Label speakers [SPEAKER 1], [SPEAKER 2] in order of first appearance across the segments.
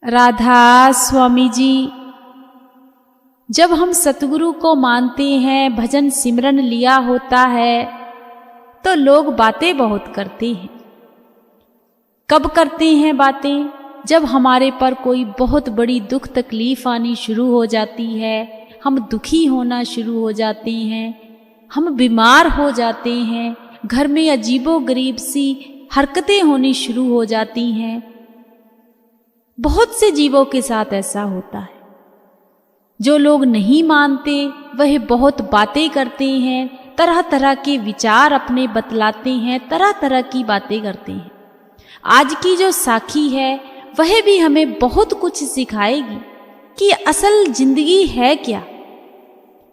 [SPEAKER 1] राधा स्वामी जी, जब हम सतगुरु को मानते हैं, भजन सिमरन लिया होता है, तो लोग बातें बहुत करते हैं। कब करते हैं बातें? जब हमारे पर कोई बहुत बड़ी दुख तकलीफ आनी शुरू हो जाती है, हम दुखी होना शुरू हो जाते हैं, हम बीमार हो जाते हैं, घर में अजीबोगरीब सी हरकतें होनी शुरू हो जाती हैं। बहुत से जीवों के साथ ऐसा होता है। जो लोग नहीं मानते वह बहुत बातें करते हैं, तरह तरह के विचार अपने बतलाते हैं, तरह तरह की बातें करते हैं। आज की जो साखी है वह भी हमें बहुत कुछ सिखाएगी कि असल जिंदगी है क्या,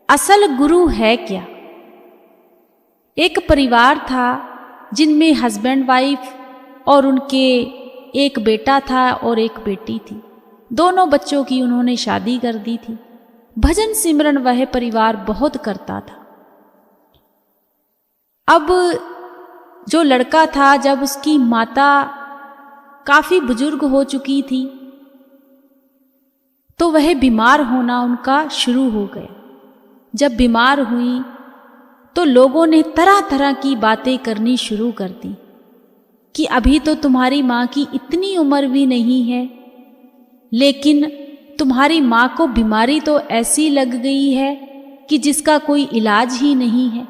[SPEAKER 1] असल गुरु है क्या। एक परिवार था जिनमें हस्बैंड वाइफ और उनके एक बेटा था और एक बेटी थी। दोनों बच्चों की उन्होंने शादी कर दी थी। भजन सिमरन वह परिवार बहुत करता था। अब जो लड़का था, जब उसकी माता काफी बुजुर्ग हो चुकी थी तो वह बीमार होना उनका शुरू हो गया। जब बीमार हुई तो लोगों ने तरह तरह की बातें करनी शुरू कर दी कि अभी तो तुम्हारी माँ की इतनी उम्र भी नहीं है, लेकिन तुम्हारी माँ को बीमारी तो ऐसी लग गई है कि जिसका कोई इलाज ही नहीं है।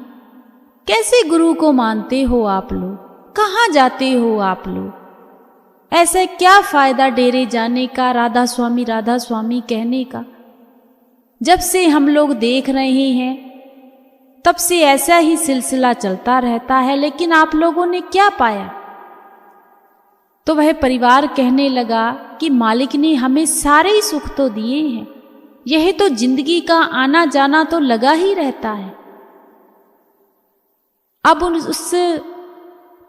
[SPEAKER 1] कैसे गुरु को मानते हो आप लोग? कहाँ जाते हो आप लोग? ऐसे क्या फायदा डेरे जाने का, राधा स्वामी कहने का? जब से हम लोग देख रहे हैं तब से ऐसा ही सिलसिला चलता रहता है, लेकिन आप लोगों ने क्या पाया? तो वह परिवार कहने लगा कि मालिक ने हमें सारे ही सुख तो दिए हैं, यह तो जिंदगी का आना जाना तो लगा ही रहता है। अब उस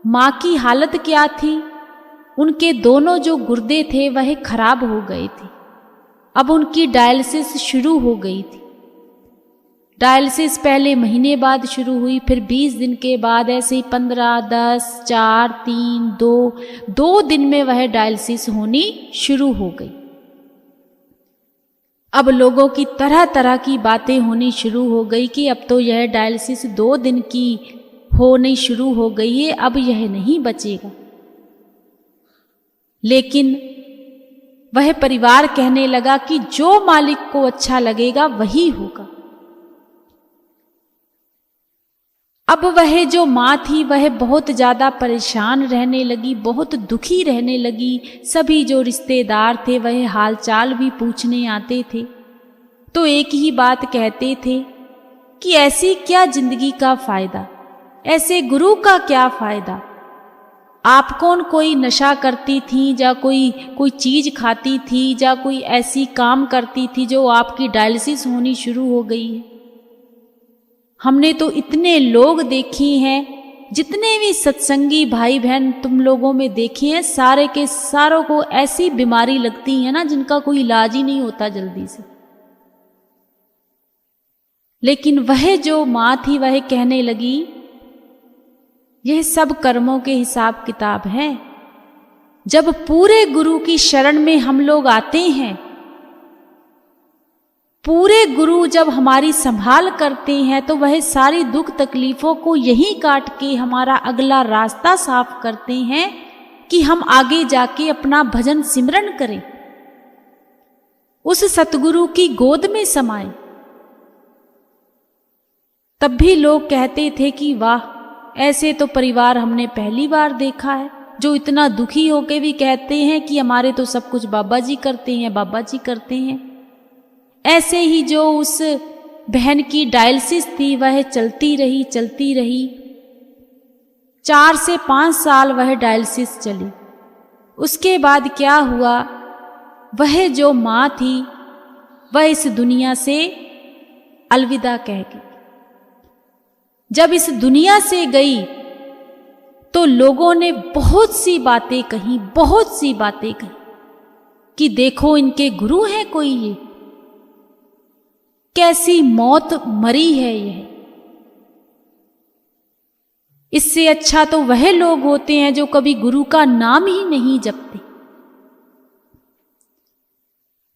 [SPEAKER 1] माँ की हालत क्या थी? उनके दोनों जो गुर्दे थे वह खराब हो गए थे। अब उनकी डायलिसिस शुरू हो गई थी। डायलिसिस पहले महीने बाद शुरू हुई, फिर 20 दिन के बाद, ऐसे ही 15, 10, 4, 3, 2 दिन में वह डायलिसिस होनी शुरू हो गई। अब लोगों की तरह तरह की बातें होनी शुरू हो गई कि अब तो यह डायलिसिस 2 दिन की होनी शुरू हो गई है, अब यह नहीं बचेगा। लेकिन वह परिवार कहने लगा कि जो मालिक को अच्छा लगेगा वही होगा। अब वह जो माँ थी वह बहुत ज़्यादा परेशान रहने लगी, बहुत दुखी रहने लगी। सभी जो रिश्तेदार थे वह हालचाल भी पूछने आते थे, तो एक ही बात कहते थे कि ऐसी क्या जिंदगी का फायदा, ऐसे गुरु का क्या फायदा। आप कौन कोई नशा करती थी, या कोई चीज खाती थी, या कोई ऐसी काम करती थी जो आपकी डायलिसिस होनी शुरू हो गई है। हमने तो इतने लोग देखे हैं, जितने भी सत्संगी भाई बहन तुम लोगों में देखे हैं, सारे के सारों को ऐसी बीमारी लगती है ना जिनका कोई इलाज ही नहीं होता जल्दी से। लेकिन वह जो माँ थी वह कहने लगी यह सब कर्मों के हिसाब किताब है। जब पूरे गुरु की शरण में हम लोग आते हैं, पूरे गुरु जब हमारी संभाल करते हैं, तो वह सारी दुख तकलीफों को यहीं काट के हमारा अगला रास्ता साफ करते हैं कि हम आगे जाके अपना भजन सिमरन करें, उस सतगुरु की गोद में समाएं। तब भी लोग कहते थे कि वाह, ऐसे तो परिवार हमने पहली बार देखा है, जो इतना दुखी होके भी कहते हैं कि हमारे तो सब कुछ बाबा जी करते हैं, बाबा जी करते हैं। ऐसे ही जो उस बहन की डायलिसिस थी वह चलती रही। 4 से 5 साल वह डायलिसिस चली। उसके बाद क्या हुआ, वह जो माँ थी वह इस दुनिया से अलविदा कह गई। जब इस दुनिया से गई तो लोगों ने बहुत सी बातें कही कि देखो इनके गुरु हैं कोई, ये कैसी मौत मरी है यह। इससे अच्छा तो वह लोग होते हैं जो कभी गुरु का नाम ही नहीं जपते।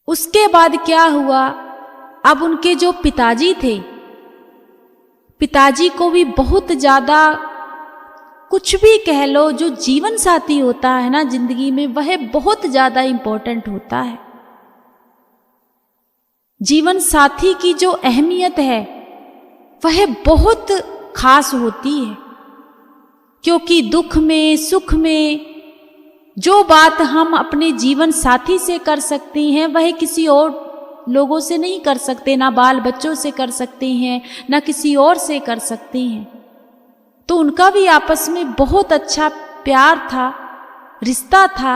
[SPEAKER 1] उसके बाद क्या हुआ, अब उनके जो पिताजी थे, पिताजी को भी बहुत ज्यादा, कुछ भी कह लो, जो जीवन साथी होता है ना जिंदगी में, वह बहुत ज्यादा इंपॉर्टेंट होता है। जीवन साथी की जो अहमियत है वह बहुत खास होती है, क्योंकि दुख में सुख में जो बात हम अपने जीवन साथी से कर सकते हैं वह किसी और लोगों से नहीं कर सकते, ना बाल बच्चों से कर सकते हैं, ना किसी और से कर सकते हैं। तो उनका भी आपस में बहुत अच्छा प्यार था, रिश्ता था,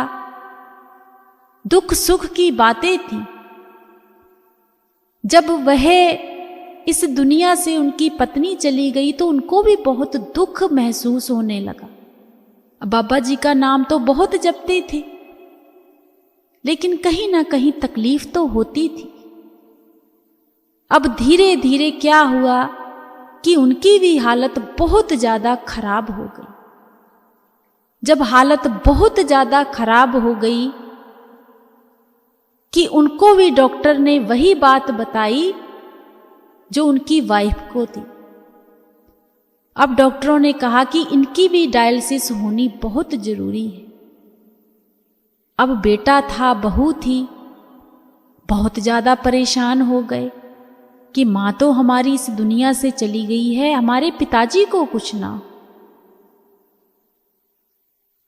[SPEAKER 1] दुख सुख की बातें थी। जब वह इस दुनिया से उनकी पत्नी चली गई तो उनको भी बहुत दुख महसूस होने लगा। बाबा जी का नाम तो बहुत जपते थे, लेकिन कहीं ना कहीं तकलीफ तो होती थी। अब धीरे धीरे क्या हुआ कि उनकी भी हालत बहुत ज्यादा खराब हो गई। जब हालत बहुत ज्यादा खराब हो गई कि उनको भी डॉक्टर ने वही बात बताई जो उनकी वाइफ को थी। अब डॉक्टरों ने कहा कि इनकी भी डायलिसिस होनी बहुत जरूरी है। अब बेटा था, बहू थी, बहुत ज्यादा परेशान हो गए कि मां तो हमारी इस दुनिया से चली गई है, हमारे पिताजी को कुछ ना।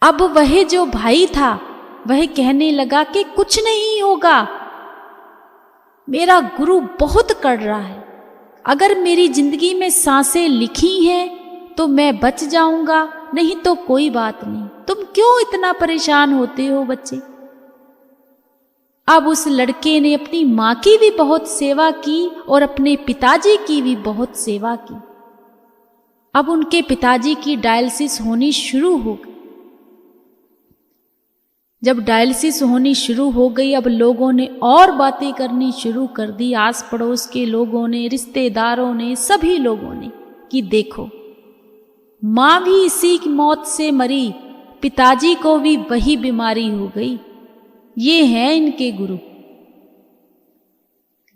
[SPEAKER 1] अब वह जो भाई था वह कहने लगा कि कुछ नहीं होगा, मेरा गुरु बहुत कर रहा है, अगर मेरी जिंदगी में सांसें लिखी हैं तो मैं बच जाऊंगा, नहीं तो कोई बात नहीं, तुम क्यों इतना परेशान होते हो बच्चे। अब उस लड़के ने अपनी मां की भी बहुत सेवा की और अपने पिताजी की भी बहुत सेवा की। अब उनके पिताजी की डायलिसिस होनी शुरू हो गई। जब डायलिसिस होनी शुरू हो गई, अब लोगों ने और बातें करनी शुरू कर दी, आस पड़ोस के लोगों ने, रिश्तेदारों ने, सभी लोगों ने, कि देखो मां भी इसी की मौत से मरी, पिताजी को भी वही बीमारी हो गई, ये हैं इनके गुरु।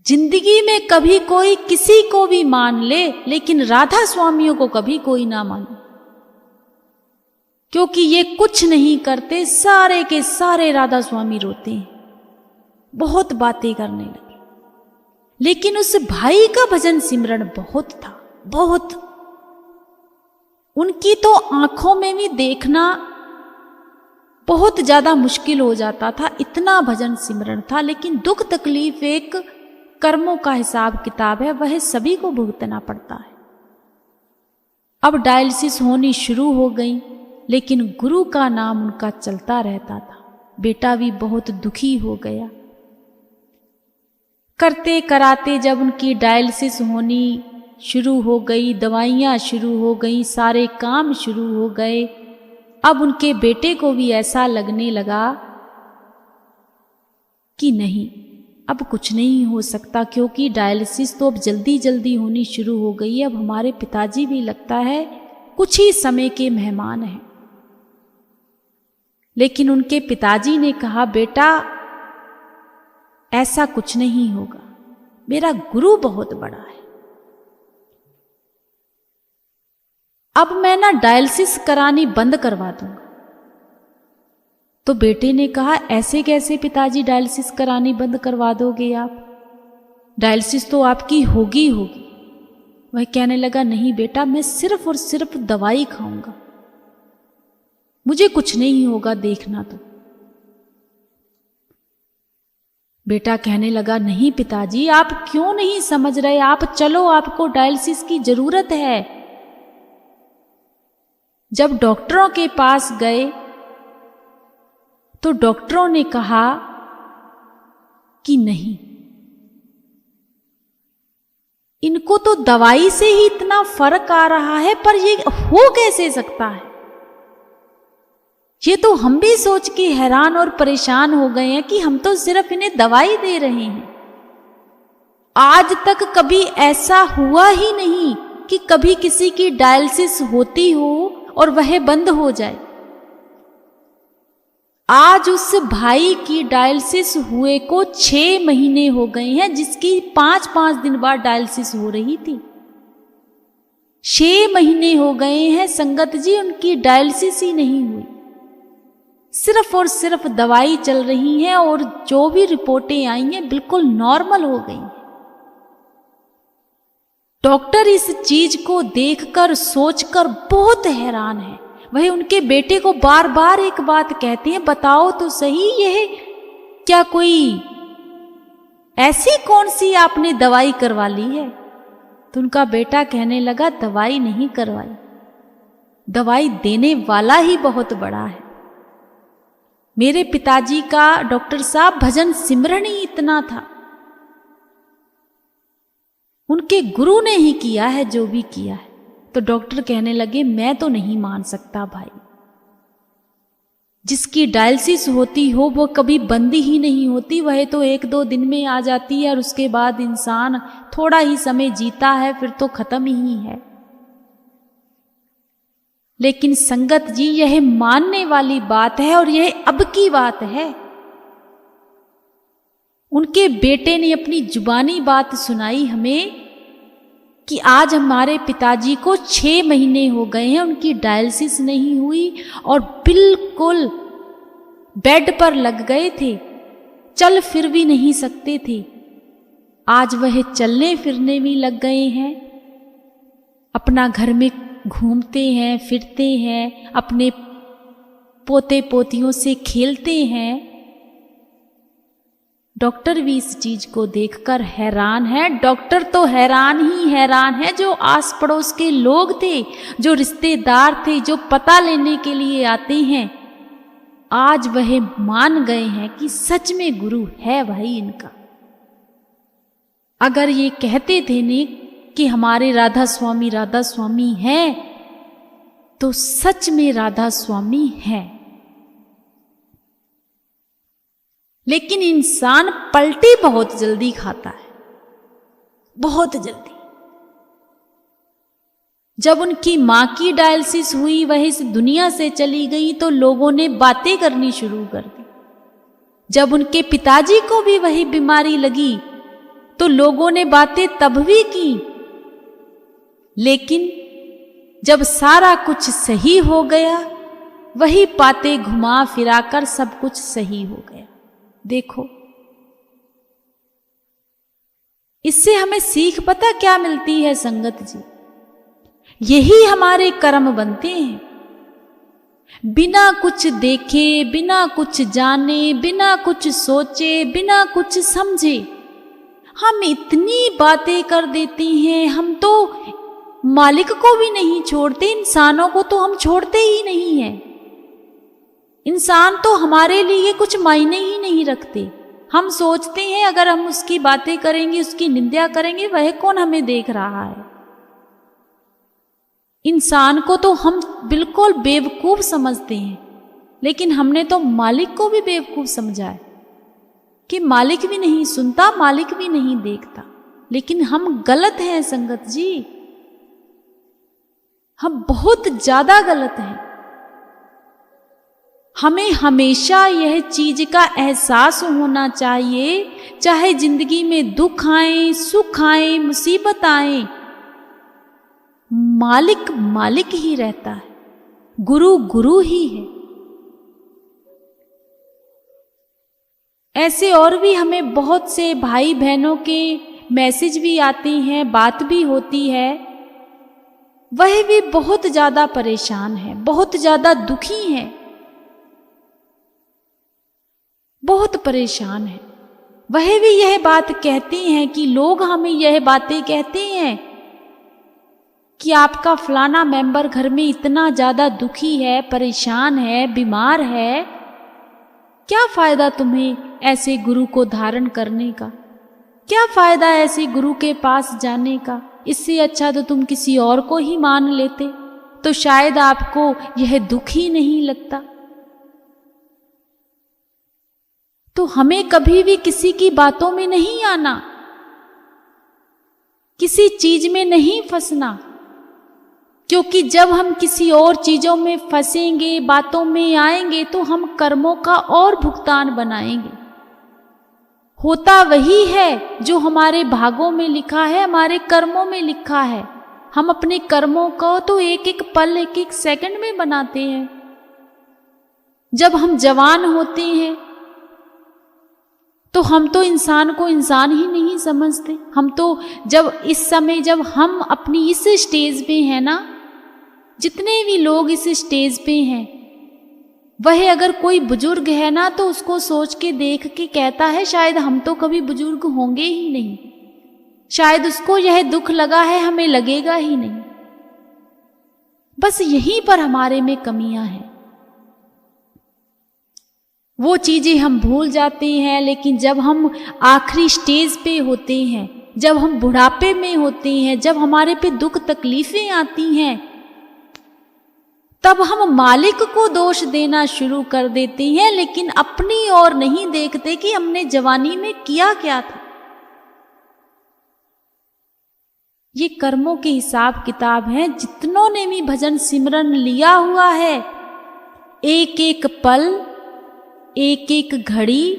[SPEAKER 1] जिंदगी में कभी कोई किसी को भी मान ले, लेकिन राधा स्वामियों को कभी कोई ना माने, क्योंकि ये कुछ नहीं करते, सारे के सारे राधा स्वामी रोते हैं। बहुत बातें करने लगे, लेकिन उस भाई का भजन सिमरन बहुत था, बहुत। उनकी तो आंखों में भी देखना बहुत ज्यादा मुश्किल हो जाता था, इतना भजन सिमरन था। लेकिन दुख तकलीफ एक कर्मों का हिसाब किताब है, वह सभी को भुगतना पड़ता है। अब डायलिसिस होनी शुरू हो गई, लेकिन गुरु का नाम उनका चलता रहता था। बेटा भी बहुत दुखी हो गया। करते कराते जब उनकी डायलिसिस होनी शुरू हो गई, दवाइयाँ शुरू हो गई, सारे काम शुरू हो गए, अब उनके बेटे को भी ऐसा लगने लगा कि नहीं, अब कुछ नहीं हो सकता, क्योंकि डायलिसिस तो अब जल्दी जल्दी होनी शुरू हो गई है। अब हमारे पिताजी भी लगता है कुछ ही समय के मेहमान हैं। लेकिन उनके पिताजी ने कहा, बेटा ऐसा कुछ नहीं होगा, मेरा गुरु बहुत बड़ा है, अब मैं ना डायलिसिस करानी बंद करवा दूंगा। तो बेटे ने कहा, ऐसे कैसे पिताजी डायलिसिस करानी बंद करवा दोगे आप, डायलिसिस तो आपकी होगी होगी। वह कहने लगा, नहीं बेटा, मैं सिर्फ और सिर्फ दवाई खाऊंगा, मुझे कुछ नहीं होगा, देखना तो। बेटा कहने लगा, नहीं पिताजी, आप क्यों नहीं समझ रहे, आप चलो, आपको डायलिसिस की जरूरत है। जब डॉक्टरों के पास गए तो डॉक्टरों ने कहा कि नहीं, इनको तो दवाई से ही इतना फर्क आ रहा है, पर ये हो कैसे सकता है। ये तो हम भी सोच के हैरान और परेशान हो गए हैं कि हम तो सिर्फ इन्हें दवाई दे रहे हैं, आज तक कभी ऐसा हुआ ही नहीं कि कभी किसी की डायलिसिस होती हो और वह बंद हो जाए। आज उस भाई की डायलिसिस हुए को 6 महीने हो गए हैं, जिसकी 5-5 दिन बाद डायलिसिस हो रही थी। 6 महीने हो गए हैं संगत जी, उनकी डायलिसिस ही नहीं हुई। सिर्फ और सिर्फ दवाई चल रही है और जो भी रिपोर्टें आई हैं बिल्कुल नॉर्मल हो गई। डॉक्टर इस चीज को देखकर सोचकर बहुत हैरान है। वह उनके बेटे को बार बार एक बात कहते हैं, बताओ तो सही, यह क्या कोई ऐसी कौन सी आपने दवाई करवा ली है? तो उनका बेटा कहने लगा, दवाई नहीं करवाई, दवाई देने वाला ही बहुत बड़ा है। मेरे पिताजी का डॉक्टर साहब भजन सिमरन ही इतना था, उनके गुरु ने ही किया है जो भी किया है। तो डॉक्टर कहने लगे, मैं तो नहीं मान सकता भाई, जिसकी डायलिसिस होती हो वो कभी बंदी ही नहीं होती, वह तो 1-2 दिन में आ जाती है और उसके बाद इंसान थोड़ा ही समय जीता है, फिर तो खत्म ही है। लेकिन संगत जी, यह मानने वाली बात है और यह अब की बात है। उनके बेटे ने अपनी जुबानी बात सुनाई हमें कि आज हमारे पिताजी को 6 महीने हो गए हैं, उनकी डायलिसिस नहीं हुई और बिल्कुल बेड पर लग गए थे, चल फिर भी नहीं सकते थे। आज वह चलने फिरने भी लग गए हैं, अपना घर में घूमते हैं, फिरते हैं, अपने पोते पोतियों से खेलते हैं। डॉक्टर भी इस चीज को देखकर हैरान है। डॉक्टर तो हैरान ही हैरान है, जो आस पड़ोस के लोग थे, जो रिश्तेदार थे, जो पता लेने के लिए आते हैं, आज वह मान गए हैं कि सच में गुरु है भाई इनका। अगर ये कहते थे ने कि हमारे राधा स्वामी हैं, तो सच में राधा स्वामी है। लेकिन इंसान पलटी बहुत जल्दी खाता है, बहुत जल्दी। जब उनकी मां की डायलिसिस हुई, वह इस दुनिया से चली गई, तो लोगों ने बातें करनी शुरू कर दी। जब उनके पिताजी को भी वही बीमारी लगी, तो लोगों ने बातें तब भी की। लेकिन जब सारा कुछ सही हो गया, वही बातें घुमा फिराकर सब कुछ सही हो गया। देखो, इससे हमें सीख पता क्या मिलती है संगत जी? यही हमारे कर्म बनते हैं। बिना कुछ देखे, बिना कुछ जाने, बिना कुछ सोचे, बिना कुछ समझे हम इतनी बातें कर देते हैं। हम तो मालिक को भी नहीं छोड़ते, इंसानों को तो हम छोड़ते ही नहीं हैं। इंसान तो हमारे लिए कुछ मायने ही नहीं रखते। हम सोचते हैं अगर हम उसकी बातें करेंगे, उसकी निंदा करेंगे, वह कौन हमें देख रहा है। इंसान को तो हम बिल्कुल बेवकूफ समझते हैं, लेकिन हमने तो मालिक को भी बेवकूफ समझा है कि मालिक भी नहीं सुनता, मालिक भी नहीं देखता। लेकिन हम गलत हैं संगत जी, हम बहुत ज्यादा गलत हैं। हमें हमेशा यह चीज का एहसास होना चाहिए, चाहे जिंदगी में दुख आए, सुख आए, मुसीबत आए, मालिक मालिक ही रहता है, गुरु गुरु ही है। ऐसे और भी हमें बहुत से भाई बहनों के मैसेज भी आते हैं, बात भी होती है। वह भी बहुत ज्यादा परेशान है, बहुत ज्यादा दुखी है, बहुत परेशान है। वह भी यह बात कहते हैं कि लोग हमें यह बातें कहते हैं कि आपका फलाना मेंबर घर में इतना ज्यादा दुखी है, परेशान है, बीमार है, क्या फायदा तुम्हें ऐसे गुरु को धारण करने का, क्या फायदा ऐसे गुरु के पास जाने का। इससे अच्छा तो तुम किसी और को ही मान लेते, तो शायद आपको यह दुख ही नहीं लगता। तो हमें कभी भी किसी की बातों में नहीं आना, किसी चीज में नहीं फंसना। क्योंकि जब हम किसी और चीजों में फंसेंगे, बातों में आएंगे, तो हम कर्मों का और भुगतान बनाएंगे। होता वही है जो हमारे भागों में लिखा है, हमारे कर्मों में लिखा है। हम अपने कर्मों को तो एक एक पल, एक एक सेकंड में बनाते हैं। जब हम जवान होते हैं तो हम तो इंसान को इंसान ही नहीं समझते। हम तो जब इस समय, जब हम अपनी इस स्टेज पे हैं ना, जितने भी लोग इस स्टेज पे हैं, वह अगर कोई बुजुर्ग है ना तो उसको सोच के देख के कहता है शायद हम तो कभी बुजुर्ग होंगे ही नहीं। शायद उसको यह दुख लगा है, हमें लगेगा ही नहीं। बस यहीं पर हमारे में कमियां हैं। वो चीजें हम भूल जाते हैं, लेकिन जब हम आखिरी स्टेज पे होते हैं, जब हम बुढ़ापे में होते हैं, जब हमारे पे दुख तकलीफें आती हैं, तब हम मालिक को दोष देना शुरू कर देते हैं, लेकिन अपनी ओर नहीं देखते कि हमने जवानी में किया क्या था। ये कर्मों के हिसाब किताब हैं। जितनों ने भी भजन सिमरन लिया हुआ है, एक एक पल, एक एक घड़ी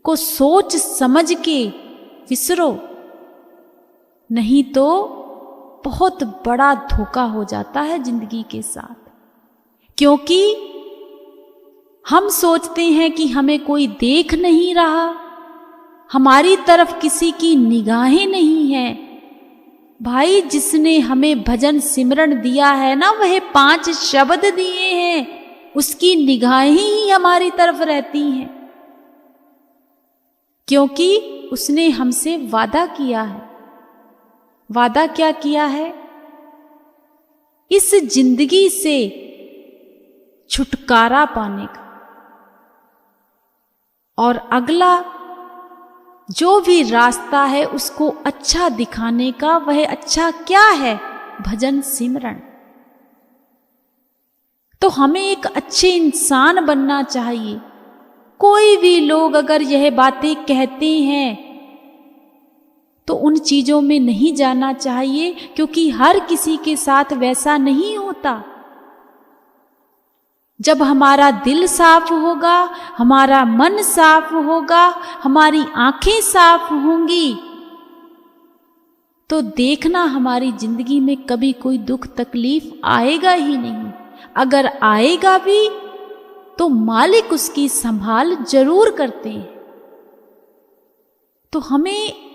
[SPEAKER 1] को सोच समझ के विसरो, नहीं तो बहुत बड़ा धोखा हो जाता है जिंदगी के साथ। क्योंकि हम सोचते हैं कि हमें कोई देख नहीं रहा, हमारी तरफ किसी की निगाहें नहीं है। भाई, जिसने हमें भजन सिमरन दिया है ना, वह 5 शब्द दिए हैं, उसकी निगाहें ही हमारी तरफ रहती हैं, क्योंकि उसने हमसे वादा किया है। वादा क्या किया है? इस जिंदगी से छुटकारा पाने का, और अगला जो भी रास्ता है उसको अच्छा दिखाने का। वह अच्छा क्या है? भजन सिमरन। तो हमें एक अच्छे इंसान बनना चाहिए। कोई भी लोग अगर यह बातें कहते हैं तो उन चीजों में नहीं जाना चाहिए, क्योंकि हर किसी के साथ वैसा नहीं होता। जब हमारा दिल साफ होगा, हमारा मन साफ होगा, हमारी आंखें साफ होंगी, तो देखना हमारी जिंदगी में कभी कोई दुख तकलीफ आएगा ही नहीं। अगर आएगा भी तो मालिक उसकी संभाल जरूर करते हैं। तो हमें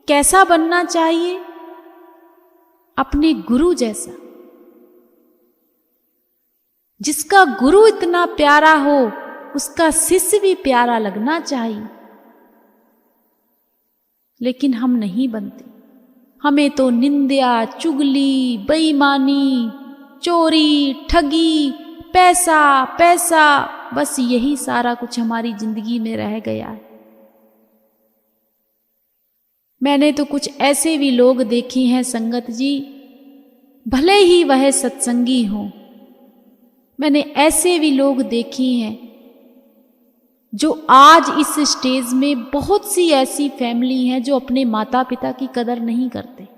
[SPEAKER 1] कैसा बनना चाहिए? अपने गुरु जैसा। जिसका गुरु इतना प्यारा हो, उसका शिष्य भी प्यारा लगना चाहिए। लेकिन हम नहीं बनते। हमें तो निंदा, चुगली, बेईमानी, चोरी, ठगी, पैसा पैसा, बस यही सारा कुछ हमारी जिंदगी में रह गया है। मैंने तो कुछ ऐसे भी लोग देखे हैं संगत जी, भले ही वह सत्संगी हो, मैंने ऐसे भी लोग देखे हैं जो आज इस स्टेज में, बहुत सी ऐसी फैमिली हैं जो अपने माता पिता की कदर नहीं करते,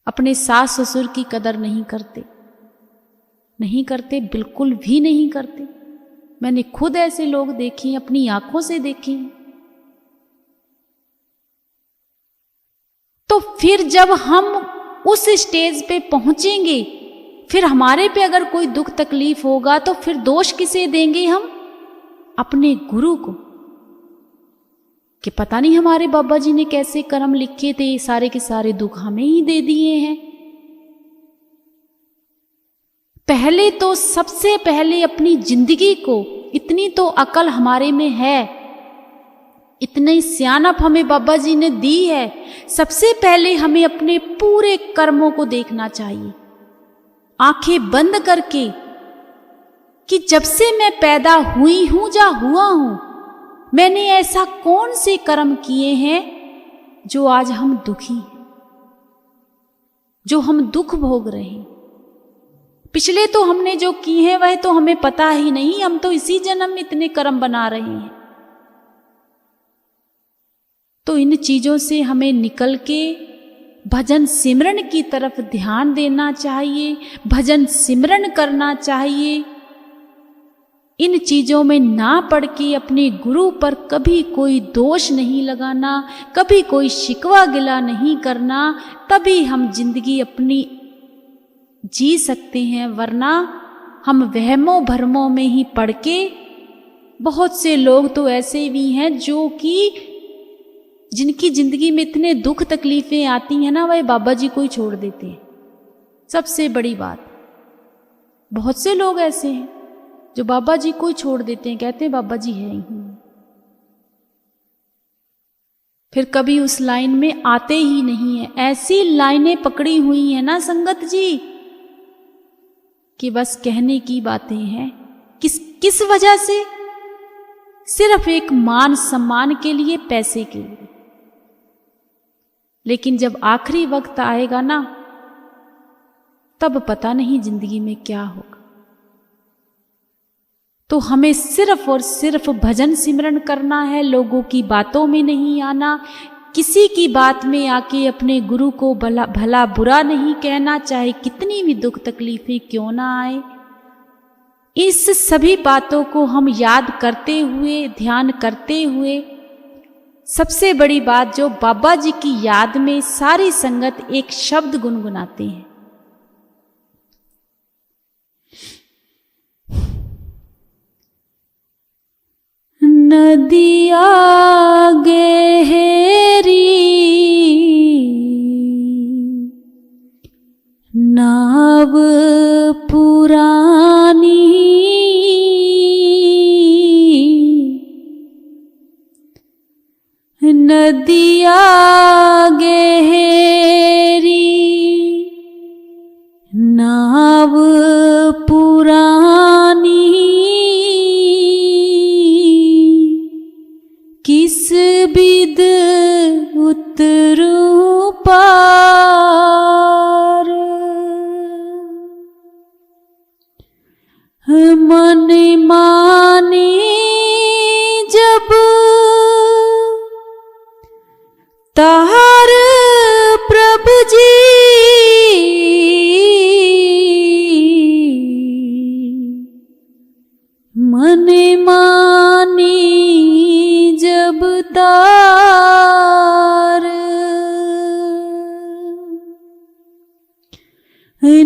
[SPEAKER 1] अपने सास ससुर की कदर नहीं करते, बिल्कुल भी नहीं करते। मैंने खुद ऐसे लोग देखे हैं, अपनी आंखों से देखे हैं। तो फिर जब हम उस स्टेज पे पहुंचेंगे, फिर हमारे पे अगर कोई दुख तकलीफ होगा तो फिर दोष किसे देंगे हम? अपने गुरु को, कि पता नहीं हमारे बाबा जी ने कैसे कर्म लिखे थे, सारे के सारे दुख हमें ही दे दिए हैं। पहले तो, सबसे पहले अपनी जिंदगी को, इतनी तो अकल हमारे में है, इतनी सियानप हमें बाबा जी ने दी है, सबसे पहले हमें अपने पूरे कर्मों को देखना चाहिए, आंखें बंद करके, कि जब से मैं पैदा हुई हूं या हुआ हूं, मैंने ऐसा कौन से कर्म किए हैं जो आज हम दुखी हैं, जो हम दुख भोग रहे हैं। पिछले तो हमने जो किए हैं वह तो हमें पता ही नहीं, हम तो इसी जन्म में इतने कर्म बना रहे हैं। तो इन चीजों से हमें निकल के भजन सिमरन की तरफ ध्यान देना चाहिए, भजन सिमरन करना चाहिए। इन चीजों में ना पड़ के अपने गुरु पर कभी कोई दोष नहीं लगाना, कभी कोई शिकवा गिला नहीं करना, तभी हम जिंदगी अपनी जी सकते हैं। वरना हम वहमों भरमों में ही पड़ के, बहुत से लोग तो ऐसे भी हैं जो कि जिनकी जिंदगी में इतने दुख तकलीफें आती हैं ना, वह बाबा जी को ही छोड़ देते हैं। सबसे बड़ी बात, बहुत से लोग ऐसे हैं जो बाबा जी को ही छोड़ देते हैं, कहते हैं बाबा जी है ही, फिर कभी उस लाइन में आते ही नहीं है। ऐसी लाइनें पकड़ी हुई हैं ना संगत जी कि बस कहने की बातें हैं। किस वजह से? सिर्फ एक मान सम्मान के लिए, पैसे के लिए। लेकिन जब आखिरी वक्त आएगा ना, तब पता नहीं जिंदगी में क्या होगा। तो हमें सिर्फ और सिर्फ भजन सिमरन करना है, लोगों की बातों में नहीं आना, किसी की बात में आके अपने गुरु को भला बुरा नहीं कहना, चाहे कितनी भी दुख तकलीफें क्यों ना आए। इस सभी बातों को हम याद करते हुए, ध्यान करते हुए, सबसे बड़ी बात जो बाबा जी की याद में सारी संगत एक शब्द गुनगुनाते हैं, नदिया गहरी नाव पुरानी, नदिया गहरी नाव पुरानी, किस बिद उतरूं पार, मन माने जब तार प्रभु जी, मन माने जब तार,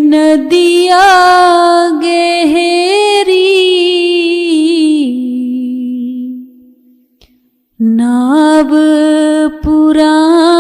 [SPEAKER 1] नदिया गहरी नाव पुरानी,